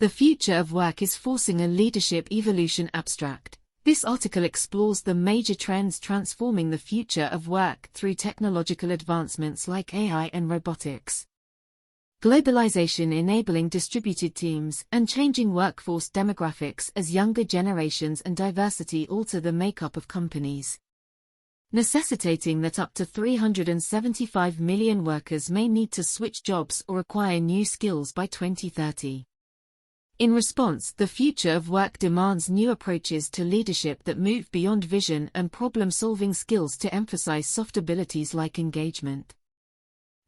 The future of work is forcing a leadership evolution abstract. This article explores the major trends transforming the future of work through technological advancements like AI and robotics. Globalization enabling distributed teams and changing workforce demographics as younger generations and diversity alter the makeup of companies, necessitating that up to 375 million workers may need to switch jobs or acquire new skills by 2030. In response, the future of work demands new approaches to leadership that move beyond vision and problem-solving skills to emphasize soft abilities like engagement,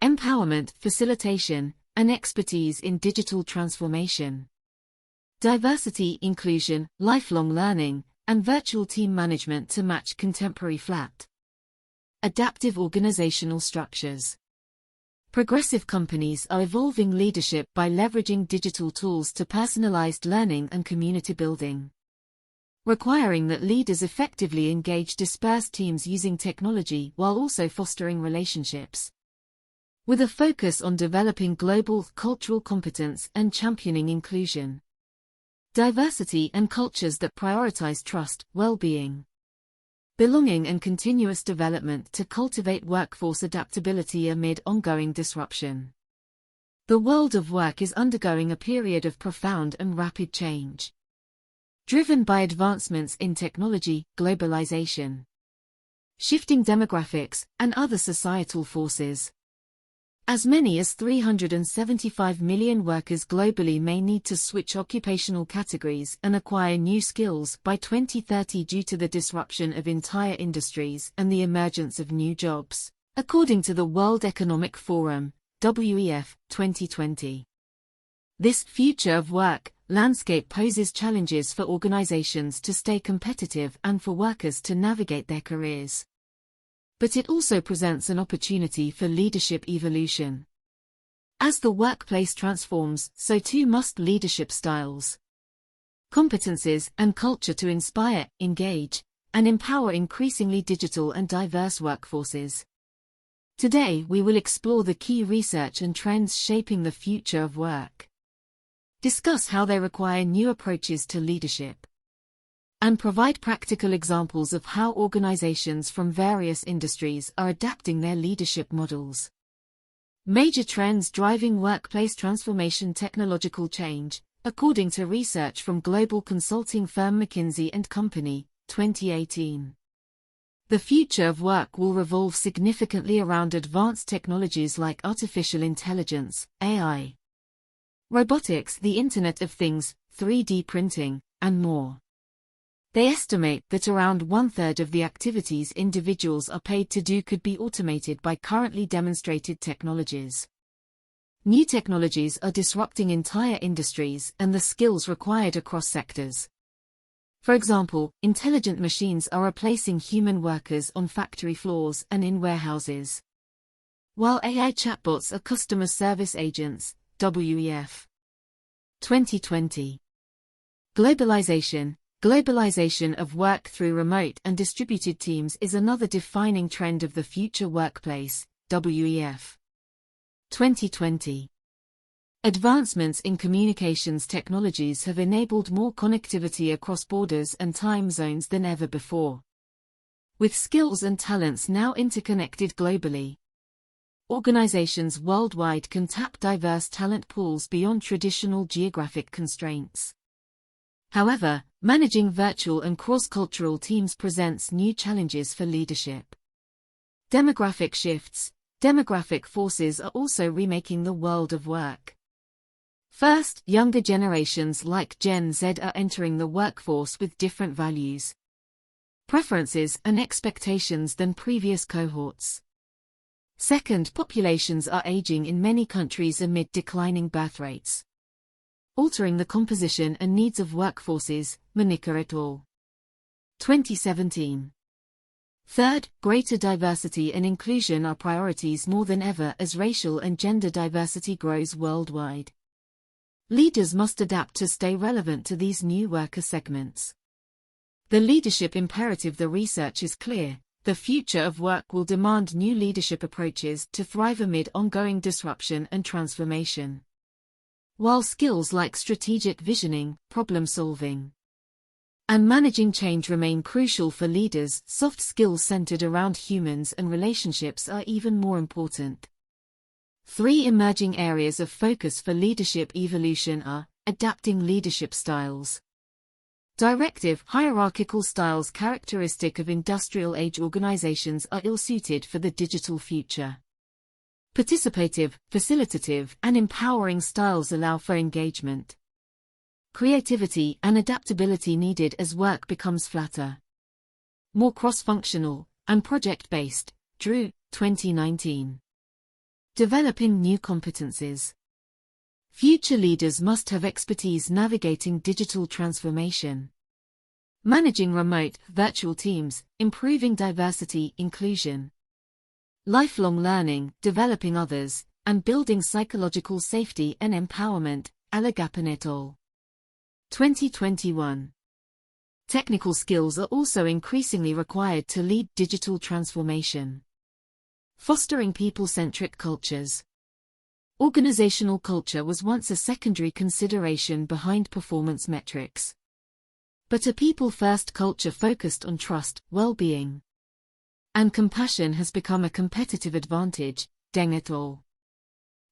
empowerment, facilitation, and expertise in digital transformation. Diversity, inclusion, lifelong learning, and virtual team management to match contemporary flat, adaptive organizational structures. Progressive companies are evolving leadership by leveraging digital tools to personalized learning and community building, requiring that leaders effectively engage dispersed teams using technology while also fostering relationships, with a focus on developing global cultural competence and championing inclusion, diversity, and cultures that prioritize trust, well-being, belonging, and continuous development to cultivate workforce adaptability amid ongoing disruption. The world of work is undergoing a period of profound and rapid change, driven by advancements in technology, globalization, shifting demographics, and other societal forces. As many as 375 million workers globally may need to switch occupational categories and acquire new skills by 2030 due to the disruption of entire industries and the emergence of new jobs, according to the World Economic Forum, WEF, 2020. This future of work landscape poses challenges for organizations to stay competitive and for workers to navigate their careers. But it also presents an opportunity for leadership evolution. As the workplace transforms, so too must leadership styles, competencies, and culture to inspire, engage, and empower increasingly digital and diverse workforces. Today we will explore the key research and trends shaping the future of work, discuss how they require new approaches to leadership, and provide practical examples of how organizations from various industries are adapting their leadership models. Major trends driving workplace transformation. Technological change, according to research from global consulting firm McKinsey & Company, 2018. The future of work will revolve significantly around advanced technologies like artificial intelligence, AI, robotics, the Internet of Things, 3D printing, and more. They estimate that around one-third of the activities individuals are paid to do could be automated by currently demonstrated technologies. New technologies are disrupting entire industries and the skills required across sectors. For example, intelligent machines are replacing human workers on factory floors and in warehouses, while AI chatbots are customer service agents, WEF. 2020. Globalization. Globalization of work through remote and distributed teams is another defining trend of the future workplace, WEF. 2020. Advancements in communications technologies have enabled more connectivity across borders and time zones than ever before. With skills and talents now interconnected globally, organizations worldwide can tap diverse talent pools beyond traditional geographic constraints. However, managing virtual and cross-cultural teams presents new challenges for leadership. Demographic shifts. Demographic forces are also remaking the world of work. First, younger generations like Gen Z are entering the workforce with different values, preferences, and expectations than previous cohorts. Second, populations are aging in many countries amid declining birth rates, altering the composition and needs of workforces, Monica et al. 2017. Third, greater diversity and inclusion are priorities more than ever as racial and gender diversity grows worldwide. Leaders must adapt to stay relevant to these new worker segments. The leadership imperative. The research is clear. The future of work will demand new leadership approaches to thrive amid ongoing disruption and transformation. while skills like strategic visioning, problem-solving, and managing change remain crucial for leaders. Soft skills centered around humans and relationships are even more important. 3 emerging areas of focus for leadership evolution are: adapting leadership styles. Directive, hierarchical styles characteristic of industrial-age organizations are ill-suited for the digital future. Participative, facilitative, and empowering styles allow for engagement, creativity, and adaptability needed as work becomes flatter, more cross-functional, and project-based. Drew, 2019. Developing new competencies. Future leaders must have expertise navigating digital transformation, managing remote, virtual teams, improving diversity, inclusion, lifelong learning, developing others, and building psychological safety and empowerment. Alagapan et al. 2021. Technical skills are also increasingly required to lead digital transformation. Fostering people-centric cultures. Organizational culture was once a secondary consideration behind performance metrics. But a people-first culture focused on trust, well-being, and compassion has become a competitive advantage. Deng et al.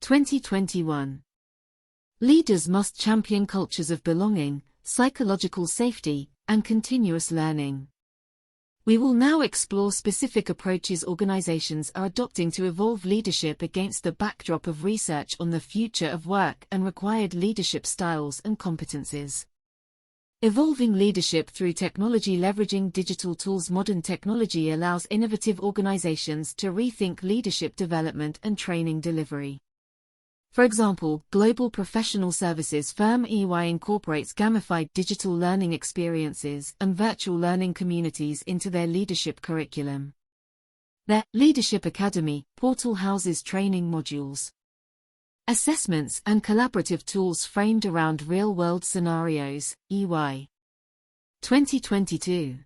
2021. Leaders must champion cultures of belonging, psychological safety, and continuous learning. We will now explore specific approaches organizations are adopting to evolve leadership against the backdrop of research on the future of work and required leadership styles and competencies. Evolving leadership through technology. Leveraging digital tools. Modern technology allows innovative organizations to rethink leadership development and training delivery. For example, global professional services firm EY incorporates gamified digital learning experiences and virtual learning communities into their leadership curriculum. Their Leadership Academy portal houses training modules, assessments, and collaborative tools framed around real-world scenarios. EY 2022.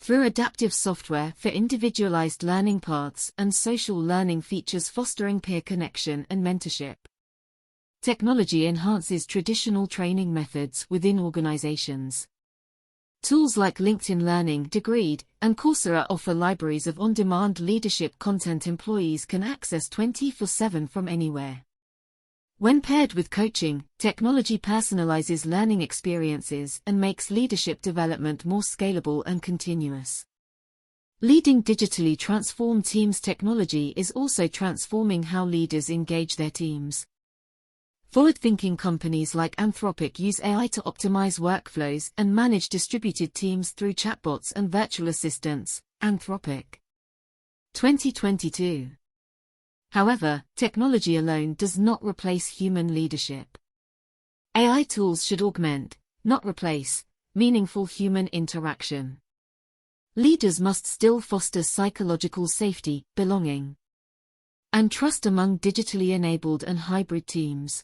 Through adaptive software for individualized learning paths and social learning features fostering peer connection and mentorship. Technology enhances traditional training methods within organizations. Tools like LinkedIn Learning, Degreed, and Coursera offer libraries of on-demand leadership content employees can access 24/7 from anywhere. When paired with coaching, technology personalizes learning experiences and makes leadership development more scalable and continuous. Leading digitally transformed teams. Technology is also transforming how leaders engage their teams. Forward-thinking companies like Anthropic use AI to optimize workflows and manage distributed teams through chatbots and virtual assistants. Anthropic 2022. However, technology alone does not replace human leadership. AI tools should augment, not replace, meaningful human interaction. Leaders must still foster psychological safety, belonging, and trust among digitally enabled and hybrid teams.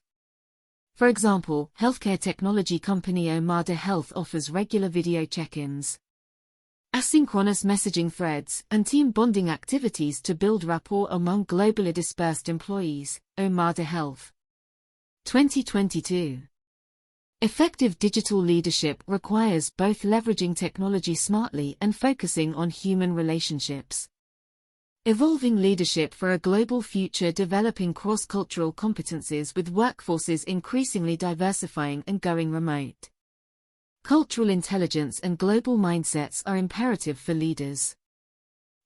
For example, healthcare technology company Omada Health offers regular video check-ins, asynchronous messaging threads, and team bonding activities to build rapport among globally dispersed employees. Omada Health 2022. Effective digital leadership requires both leveraging technology smartly and focusing on human relationships. Evolving leadership for a global future. Developing cross-cultural competencies with workforces increasingly diversifying and going remote. Cultural intelligence and global mindsets are imperative for leaders.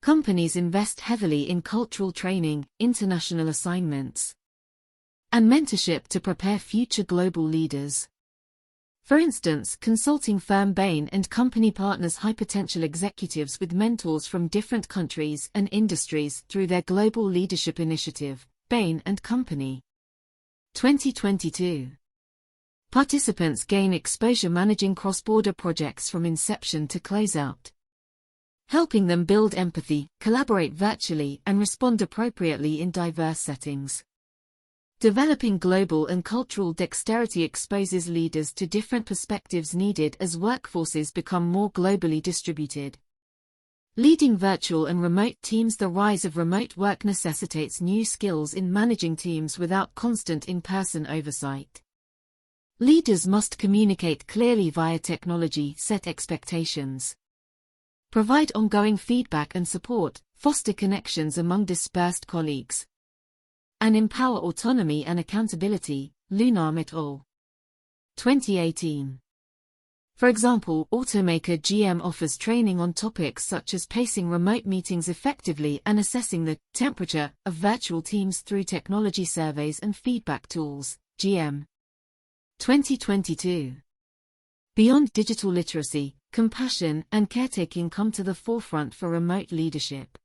Companies invest heavily in cultural training, international assignments, and mentorship to prepare future global leaders. For instance, consulting firm Bain & Company partners high-potential executives with mentors from different countries and industries through their Global Leadership Initiative. Bain & Company 2022. Participants gain exposure managing cross-border projects from inception to closeout, helping them build empathy, collaborate virtually, and respond appropriately in diverse settings. Developing global and cultural dexterity exposes leaders to different perspectives needed as workforces become more globally distributed. Leading virtual and remote teams. The rise of remote work necessitates new skills in managing teams without constant in-person oversight. Leaders must communicate clearly via technology, set expectations, provide ongoing feedback and support, foster connections among dispersed colleagues, and empower autonomy and accountability. Lunam et al. 2018. For example, automaker GM offers training on topics such as pacing remote meetings effectively and assessing the temperature of virtual teams through technology surveys and feedback tools. GM 2022. Beyond digital literacy, compassion and caretaking come to the forefront for remote leadership.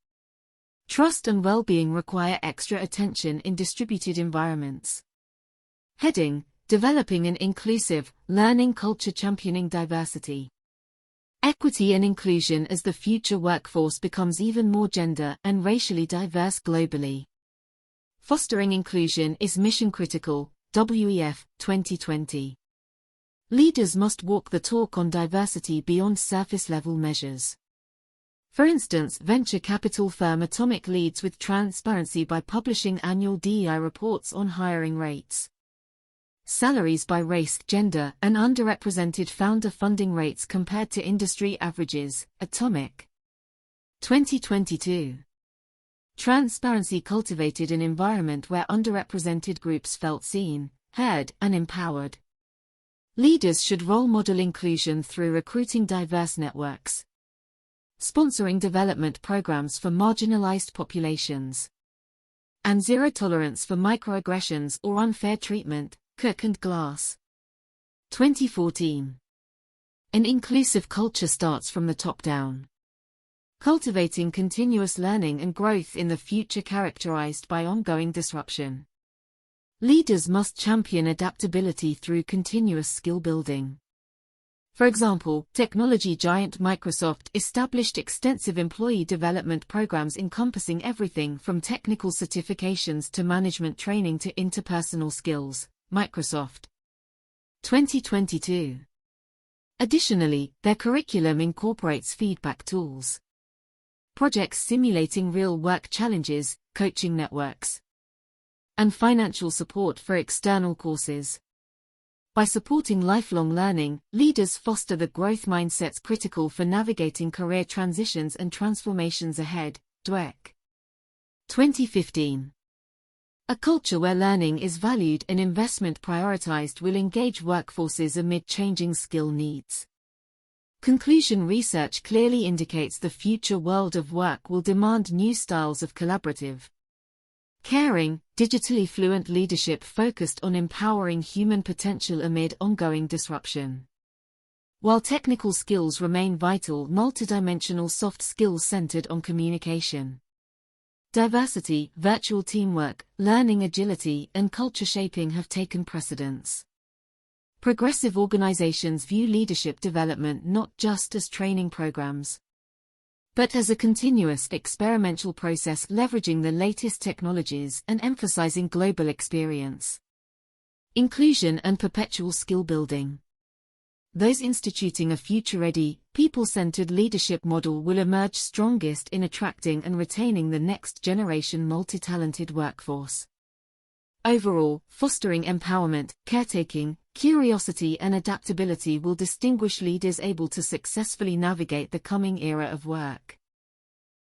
Trust and well-being require extra attention in distributed environments. Heading: Developing an inclusive, learning culture, championing diversity, equity and inclusion as the future workforce becomes even more gender and racially diverse globally. Fostering inclusion is mission-critical. WEF 2020. Leaders must walk the talk on diversity beyond surface-level measures. For instance, venture capital firm Atomic leads with transparency by publishing annual DEI reports on hiring rates, salaries by race, gender, and underrepresented founder funding rates compared to industry averages. Atomic 2022. Transparency cultivated an environment where underrepresented groups felt seen, heard, and empowered. Leaders should role model inclusion through recruiting diverse networks, sponsoring development programs for marginalized populations, and zero tolerance for microaggressions or unfair treatment. Cook and Glass 2014. An inclusive culture starts from the top down, cultivating continuous learning and growth in the future characterized by ongoing disruption. Leaders must champion adaptability through continuous skill building. For example, technology giant Microsoft established extensive employee development programs encompassing everything from technical certifications to management training to interpersonal skills. Microsoft 2022. Additionally, their curriculum incorporates feedback tools, projects simulating real-work challenges, coaching networks, and financial support for external courses. By supporting lifelong learning, leaders foster the growth mindsets critical for navigating career transitions and transformations ahead. Dweck 2015. A culture where learning is valued and investment prioritized will engage workforces amid changing skill needs. Conclusion: research clearly indicates the future world of work will demand new styles of collaborative, caring, digitally fluent leadership focused on empowering human potential amid ongoing disruption. While technical skills remain vital, multidimensional soft skills centered on communication, diversity, virtual teamwork, learning agility, and culture shaping have taken precedence. Progressive organizations view leadership development not just as training programs, but as a continuous experimental process leveraging the latest technologies and emphasizing global experience, inclusion, and perpetual skill building. Those instituting a future-ready, people-centered leadership model will emerge strongest in attracting and retaining the next-generation multi-talented workforce. Overall, fostering empowerment, caretaking, curiosity, and adaptability will distinguish leaders able to successfully navigate the coming era of work.